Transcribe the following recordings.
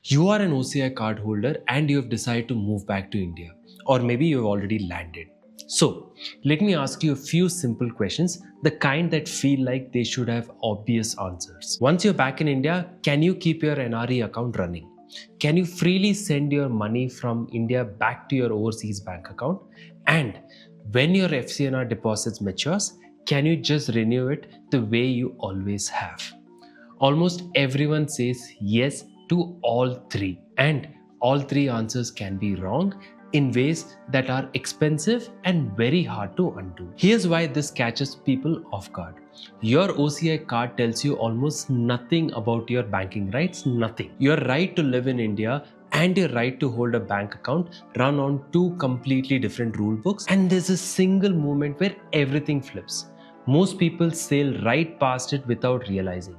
You are an OCI card holder and you have decided to move back to India, or maybe you have already landed. So, let me ask you a few simple questions, the kind that feel like they should have obvious answers. Once you're back in India, can you keep your NRE account running? Can you freely send your money from India back to your overseas bank account? And when your FCNR deposits matures, can you just renew it the way you always have? Almost everyone says yes to all three, and all three answers can be wrong in ways that are expensive and very hard to undo. Here's why this catches people off guard. Your OCI card tells you almost nothing about your banking rights, nothing. Your right to live in India and your right to hold a bank account run on two completely different rule books, and there's a single moment where everything flips. Most people sail right past it without realizing.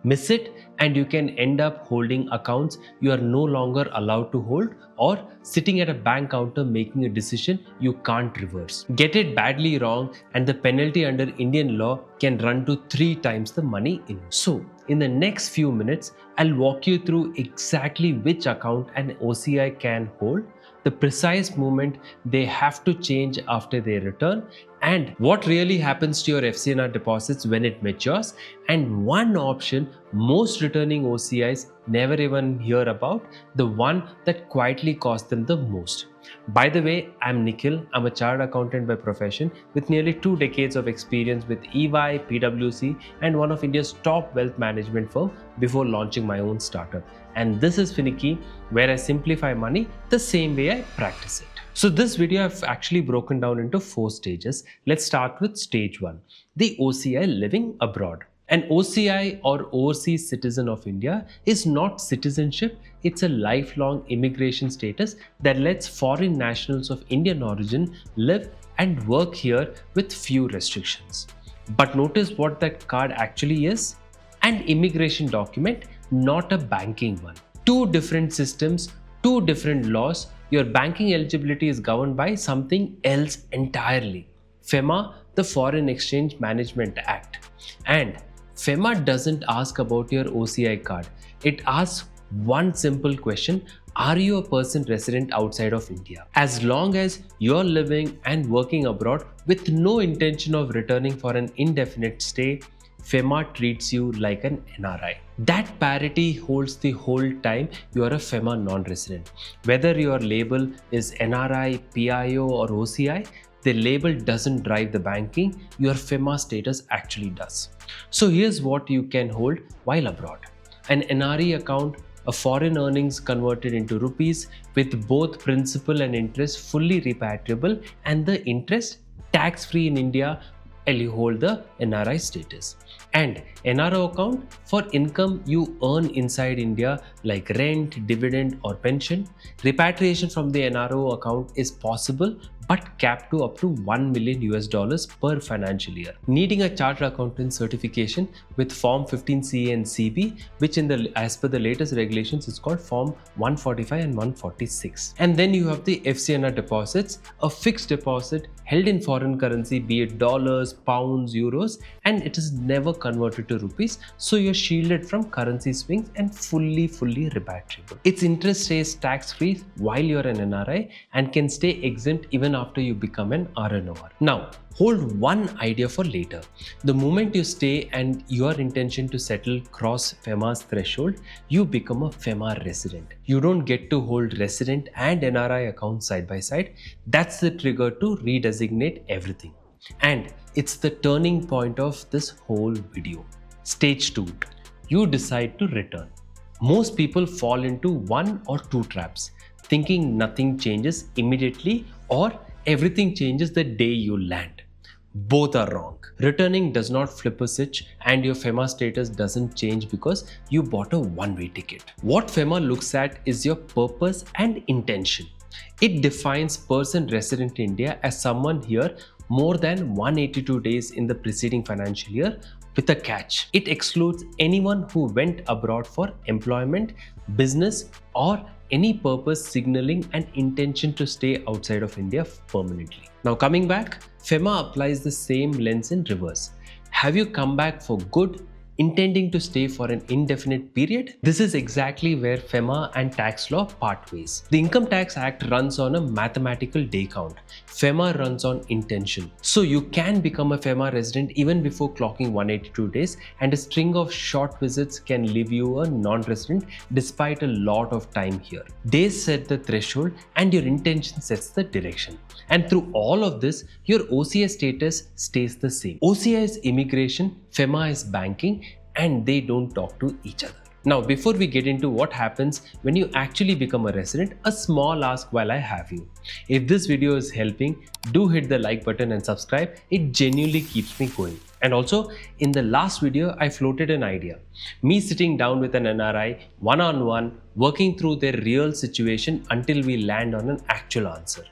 Miss it and you can end up holding accounts you are no longer allowed to hold, or sitting at a bank counter making a decision you can't reverse. Get it badly wrong and the penalty under Indian law can run to 3 times the money in. So, in the next few minutes, I'll walk you through exactly which account an OCI can hold, the precise moment they have to change after they return, and what really happens to your FCNR deposits when it matures, and one option most returning OCIs never even hear about, the one that quietly costs them the most. By the way, I'm Nikhil. I'm a chartered accountant by profession with nearly 2 decades of experience with EY, PwC, and one of India's top wealth management firm before launching my own startup. And this is Finicky, where I simplify money the same way I practice it. So this video I've actually broken down into 4 stages. Let's start with stage 1, the OCI living abroad. An OCI or overseas citizen of India is not citizenship, it's a lifelong immigration status that lets foreign nationals of Indian origin live and work here with few restrictions. But notice what that card actually is: an immigration document, not a banking one. 2 different systems, 2 different laws. Your banking eligibility is governed by something else entirely. FEMA, the Foreign Exchange Management Act. And FEMA doesn't ask about your OCI card. It asks one simple question: are you a person resident outside of India? As long as you're living and working abroad with no intention of returning for an indefinite stay, FEMA treats you like an NRI. That parity holds the whole time you are a FEMA non-resident. Whether your label is NRI, PIO or OCI, the label doesn't drive the banking, your FEMA status actually does. So here's what you can hold while abroad: an NRE account, a foreign earnings converted into rupees with both principal and interest fully repatriable, and the interest tax-free in India while you hold the NRI status. And NRO account for income you earn inside India like rent, dividend or pension. Repatriation from the NRO account is possible but capped to up to $1 million per financial year. Needing a chartered accountant certification with Form 15CA and CB, which as per the latest regulations is called Form 145 and 146. And then you have the FCNR deposits, a fixed deposit held in foreign currency, be it dollars, pounds, euros, and it is never converted to rupees, so you're shielded from currency swings and fully repatriable. Its interest stays tax-free while you're an NRI and can stay exempt even after you become an RNOR. Now, hold one idea for later. The moment you stay and your intention to settle cross FEMA's threshold, you become a FEMA resident. You don't get to hold resident and NRI accounts side by side. That's the trigger to redesignate everything. And it's the turning point of this whole video. Stage 2. You decide to return. Most people fall into 1 or 2 traps, thinking nothing changes immediately or everything changes the day you land. Both are wrong. Returning does not flip a switch and your FEMA status doesn't change because you bought a one-way ticket. What FEMA looks at is your purpose and intention. It defines person resident in India as someone here more than 182 days in the preceding financial year, with a catch. It excludes anyone who went abroad for employment, business, or any purpose signaling an intention to stay outside of India permanently. Now coming back, FEMA applies the same lens in reverse. Have you come back for good, intending to stay for an indefinite period? This is exactly where FEMA and tax law part ways. The Income Tax Act runs on a mathematical day count. FEMA runs on intention. So you can become a FEMA resident even before clocking 182 days, and a string of short visits can leave you a non-resident despite a lot of time here. Days set the threshold and your intention sets the direction. And through all of this, your OCI status stays the same. OCI is immigration, FEMA is banking, and they don't talk to each other. Now, before we get into what happens when you actually become a resident, a small ask while I have you. If this video is helping, do hit the like button and subscribe. It genuinely keeps me going. And also, in the last video, I floated an idea. Me sitting down with an NRI, one-on-one, working through their real situation until we land on an actual answer.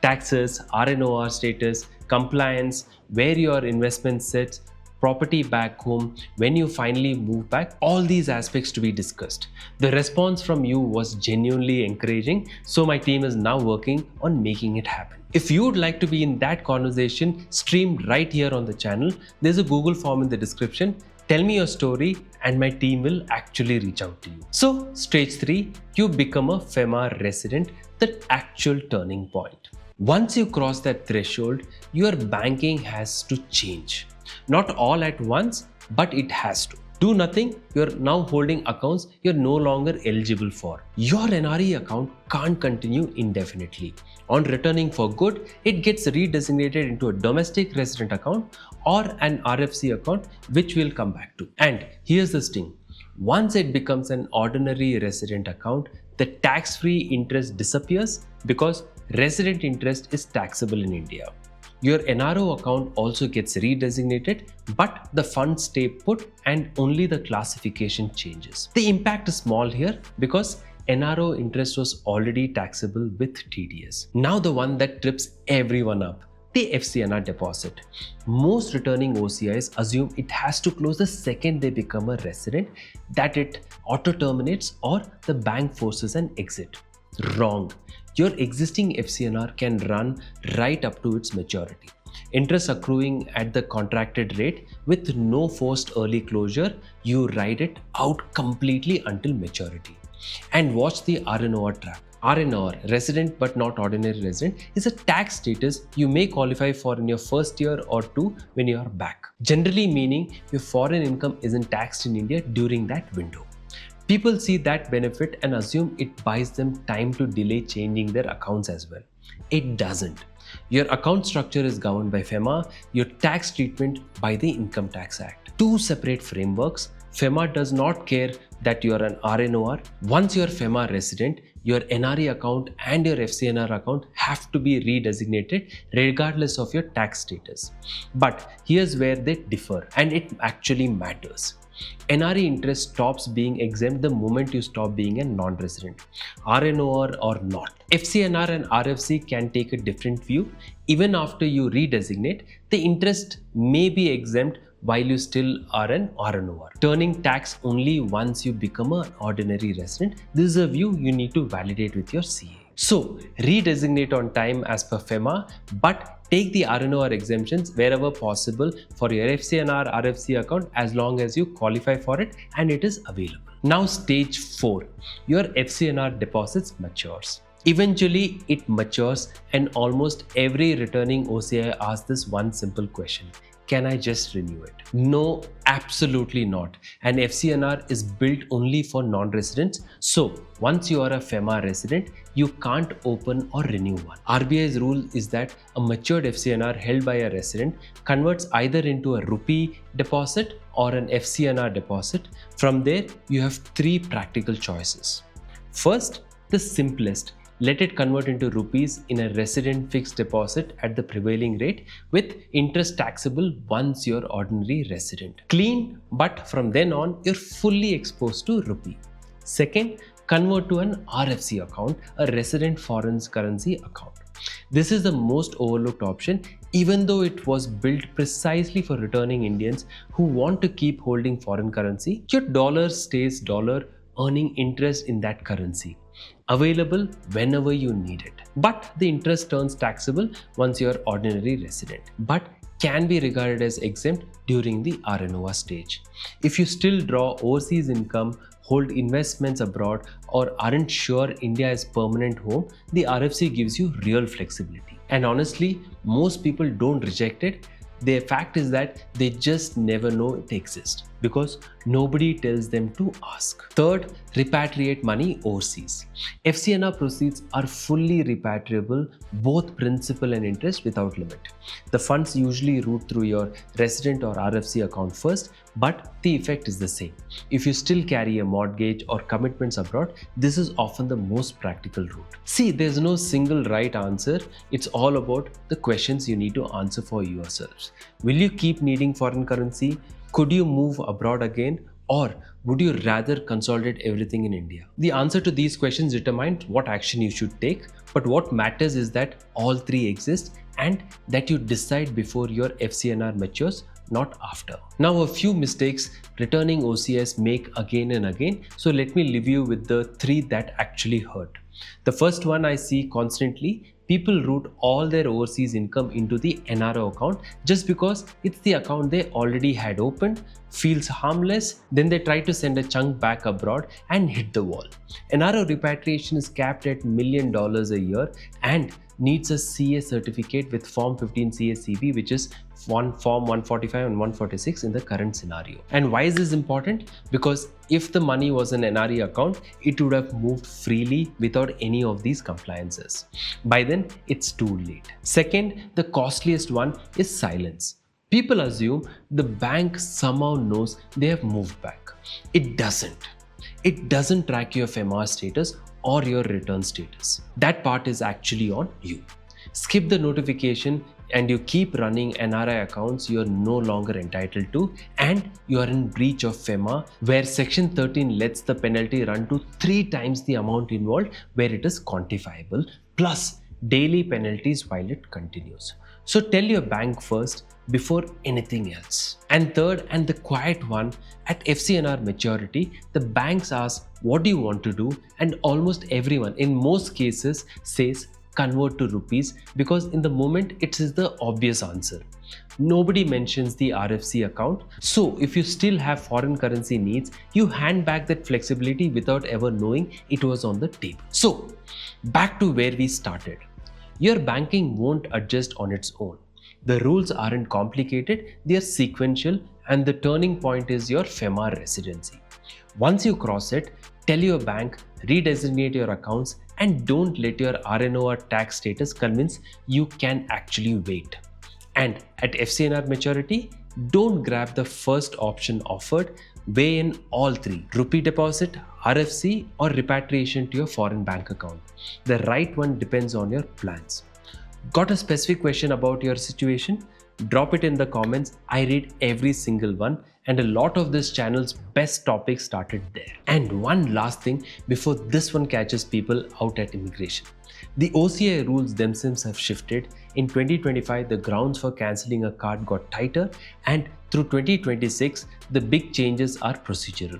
Taxes, RNOR status, compliance, where your investment sits, property back home, when you finally move back, all these aspects to be discussed. The response from you was genuinely encouraging, so my team is now working on making it happen. If you would like to be in that conversation streamed right here on the channel, there's a Google form in the description. Tell me your story and my team will actually reach out to you. So, stage 3, you become a FEMA resident, the actual turning point. Once you cross that threshold, your banking has to change. Not all at once, but it has to. Do nothing, you're now holding accounts you're no longer eligible for. Your NRE account can't continue indefinitely. On returning for good, it gets redesignated into a domestic resident account or an RFC account, which we'll come back to. And here's the sting. Once it becomes an ordinary resident account, the tax-free interest disappears because resident interest is taxable in India. Your NRO account also gets redesignated, but the funds stay put and only the classification changes. The impact is small here because NRO interest was already taxable with TDS. Now the one that trips everyone up, the FCNR deposit. Most returning OCIs assume it has to close the second they become a resident, that it auto-terminates or the bank forces an exit. Wrong. Your existing FCNR can run right up to its maturity. Interest accruing at the contracted rate with no forced early closure, you ride it out completely until maturity. And watch the RNOR trap. RNOR, resident but not ordinary resident, is a tax status you may qualify for in your first year or two when you are back. Generally meaning your foreign income isn't taxed in India during that window. People see that benefit and assume it buys them time to delay changing their accounts as well. It doesn't. Your account structure is governed by FEMA, your tax treatment by the Income Tax Act. Two separate frameworks. FEMA does not care that you are an RNOR. Once you are FEMA resident, your NRE account and your FCNR account have to be redesignated regardless of your tax status. But here's where they differ, and it actually matters. NRE interest stops being exempt the moment you stop being a non-resident, RNOR or not. FCNR and RFC can take a different view. Even after you redesignate, the interest may be exempt while you still are an RNOR, turning tax only once you become an ordinary resident. This is a view you need to validate with your CA. So, redesignate on time as per FEMA, but take the RNOR exemptions wherever possible for your FCNR, RFC account as long as you qualify for it and it is available. Now stage 4, your FCNR deposits matures. Eventually it matures and almost every returning OCI asks this one simple question. Can I just renew it? No, absolutely not. An FCNR is built only for non-residents. So once you are a FEMA resident, you can't open or renew one. RBI's rule is that a matured FCNR held by a resident converts either into a Rupee deposit or an FCNR deposit. From there, you have 3 practical choices. First, the simplest. Let it convert into rupees in a resident fixed deposit at the prevailing rate with interest taxable once you're ordinary resident. Clean, but from then on, you're fully exposed to rupee. Second, convert to an RFC account, a resident foreign currency account. This is the most overlooked option, even though it was built precisely for returning Indians who want to keep holding foreign currency. Your dollar stays dollar, earning interest in that currency, available whenever you need it. But the interest turns taxable once you're ordinary resident. But can be regarded as exempt during the RNOR stage. If you still draw overseas income, hold investments abroad, or aren't sure India is permanent home, the RFC gives you real flexibility. And honestly, most people don't reject it. The fact is that they just never know it exists because nobody tells them to ask. Third, repatriate money overseas. FCNR proceeds are fully repatriable, both principal and interest without limit. The funds usually route through your resident or RFC account first, but the effect is the same. If you still carry a mortgage or commitments abroad, this is often the most practical route. See, there's no single right answer. It's all about the questions you need to answer for yourselves. Will you keep needing foreign currency? Could you move abroad again? Or would you rather consolidate everything in India? The answer to these questions determine what action you should take, but what matters is that all three exist and that you decide before your FCNR matures, not after. Now, a few mistakes returning OCIs make again and again, so let me leave you with the three that actually hurt. The first one I see constantly: people route all their overseas income into the NRO account just because it's the account they already had opened, feels harmless, then they try to send a chunk back abroad and hit the wall. NRO repatriation is capped at $1 million a year and needs a CA certificate with Form 15 CA-CB, which is Form 145 and 146 in the current scenario. And why is this important? Because if the money was an NRE account, it would have moved freely without any of these compliances. By then, it's too late. Second, the costliest one is silence. People assume the bank somehow knows they have moved back. It doesn't. It doesn't track your FEMA status or your return status. That part is actually on you. Skip the notification and you keep running NRI accounts you're no longer entitled to, and you are in breach of FEMA, where Section 13 lets the penalty run to 3 times the amount involved where it is quantifiable, plus daily penalties while it continues. So tell your bank first before anything else. And third, and the quiet one, at FCNR maturity, the banks ask, what do you want to do? And almost everyone, in most cases, says convert to rupees, because in the moment it is the obvious answer. Nobody mentions the RFC account. So if you still have foreign currency needs, you hand back that flexibility without ever knowing it was on the table. So back to where we started. Your banking won't adjust on its own. The rules aren't complicated, they are sequential, and the turning point is your FEMA residency. Once you cross it, tell your bank, redesignate your accounts, and don't let your RNOR tax status convince you can actually wait. And at FCNR maturity, don't grab the first option offered, weigh in all three: rupee deposit, RFC, or repatriation to your foreign bank account. The right one depends on your plans. Got a specific question about your situation? Drop it in the comments. I read every single one, and a lot of this channel's best topics started there. And one last thing before this one catches people out at immigration. The OCI rules themselves have shifted. In 2025, the grounds for cancelling a card got tighter, and through 2026, the big changes are procedural.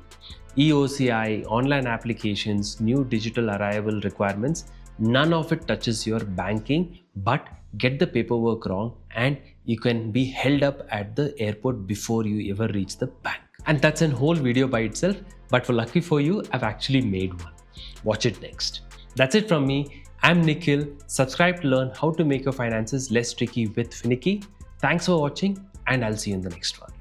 EOCI, online applications, new digital arrival requirements, none of it touches your banking, but get the paperwork wrong and you can be held up at the airport before you ever reach the bank. And that's a whole video by itself, but for lucky for you, I've actually made one. Watch it next. That's it from me. I'm Nikhil. Subscribe to learn how to make your finances less tricky with Finicky. Thanks for watching, and I'll see you in the next one.